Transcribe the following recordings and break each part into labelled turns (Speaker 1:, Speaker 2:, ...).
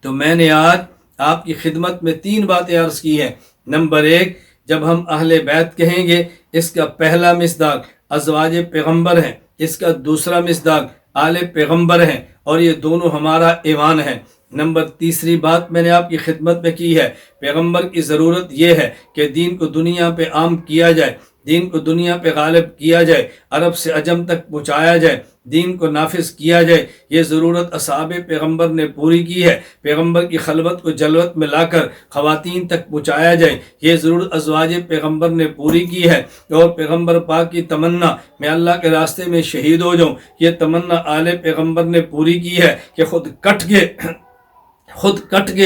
Speaker 1: تو میں نے آج آپ کی خدمت میں 3 باتیں عرض کی ہیں۔ نمبر 1، جب ہم اہل بیت کہیں گے، اس کا پہلا مصداق ازواج پیغمبر ہیں، اس کا دوسرا مصداق آل پیغمبر ہیں، اور یہ دونوں ہمارا ایمان ہے۔ نمبر تیسری بات میں نے آپ کی خدمت میں کی ہے، پیغمبر کی ضرورت یہ ہے کہ دین کو دنیا پہ عام کیا جائے، دین کو دنیا پہ غالب کیا جائے، عرب سے عجم تک پہنچایا جائے، دین کو نافذ کیا جائے۔ یہ ضرورت اصحاب پیغمبر نے پوری کی ہے، پیغمبر کی خلوت کو جلوت میں لا کر خواتین تک پہنچایا جائے، یہ ضرورت ازواج پیغمبر نے پوری کی ہے۔ اور پیغمبر پاک کی تمنا میں اللہ کے راستے میں شہید ہو جاؤں، یہ تمنا آل پیغمبر نے پوری کی ہے کہ خود کٹ گئے،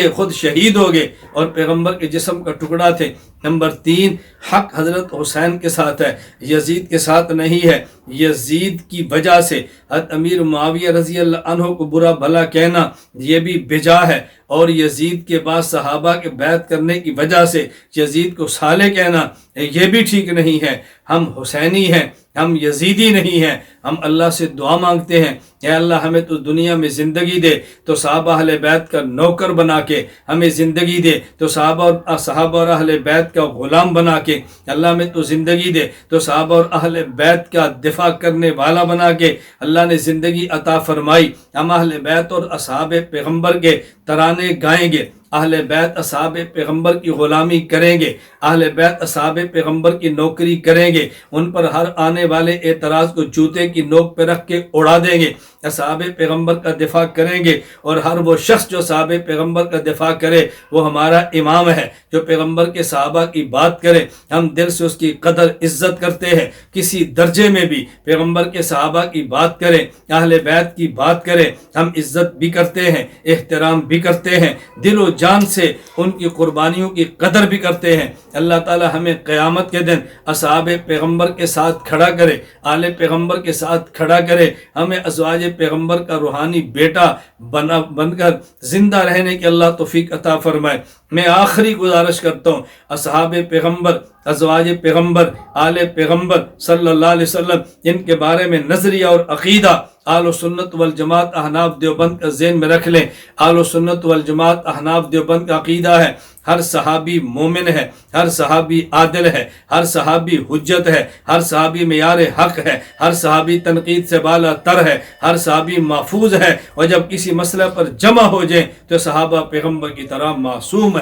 Speaker 1: خود شہید ہو گئے اور پیغمبر کے جسم کا ٹکڑا تھے۔ نمبر 3، حق حضرت حسین کے ساتھ ہے، یزید کے ساتھ نہیں ہے۔ یزید کی وجہ سے حضرت امیر معاویہ رضی اللہ عنہ کو برا بھلا کہنا یہ بھی بجا ہے، اور یزید کے بعد صحابہ کے بیعت کرنے کی وجہ سے یزید کو صالح کہنا یہ بھی ٹھیک نہیں ہے۔ ہم حسینی ہیں، ہم یزیدی نہیں ہیں۔ ہم اللہ سے دعا مانگتے ہیں، اے اللہ ہمیں تو دنیا میں زندگی دے تو صحابہ اہل بیت کا نوکر بنا کے، ہمیں زندگی دے تو صحابہ اور اہل بیت کا غلام بنا کے، اللہ ہمیں تو زندگی دے تو صحابہ اور اہل بیت کا دفاع کرنے والا بنا کے۔ اللہ نے زندگی عطا فرمائی، ہم اہل بیت اور اصحاب پیغمبر کے ترانے گائیں گے، اہل بیت اصحاب پیغمبر کی غلامی کریں گے، اہل بیت اصحاب پیغمبر کی نوکری کریں گے، ان پر ہر آنے والے اعتراض کو جوتے کی نوک پہ رکھ کے اڑا دیں گے، اصحاب پیغمبر کا دفاع کریں گے، اور ہر وہ شخص جو صحابہ پیغمبر کا دفاع کرے وہ ہمارا امام ہے۔ جو پیغمبر کے صحابہ کی بات کرے ہم دل سے اس کی قدر عزت کرتے ہیں، کسی درجے میں بھی پیغمبر کے صحابہ کی بات کریں، اہل بیت کی بات کریں، ہم عزت بھی کرتے ہیں، احترام بھی کرتے ہیں، دل و جان سے ان کی قربانیوں کی قدر بھی کرتے ہیں۔ اللہ تعالی ہمیں قیامت کے دن اصحاب پیغمبر کے ساتھ کھڑا کرے، آل پیغمبر کے ساتھ کھڑا کرے، ہمیں ازواج پیغمبر کا روحانی بیٹا بن کر زندہ رہنے کی اللہ توفیق عطا فرمائے۔ میں آخری گزارش کرتا ہوں، اصحاب پیغمبر، ازواج پیغمبر، آل پیغمبر صلی اللہ علیہ وسلم، ان کے بارے میں نظریہ اور عقیدہ اہل سنت والجماعت احناف دیوبند کا ذہن میں رکھ لیں۔ اہل سنت والجماعت احناف دیوبند کا عقیدہ ہے ہر صحابی مومن ہے، ہر صحابی عادل ہے، ہر صحابی حجت ہے، ہر صحابی معیار حق ہے، ہر صحابی تنقید سے بالا تر ہے، ہر صحابی محفوظ ہے، اور جب کسی مسئلہ پر جمع ہو جائیں تو صحابہ پیغمبر کی طرح معصوم ہے۔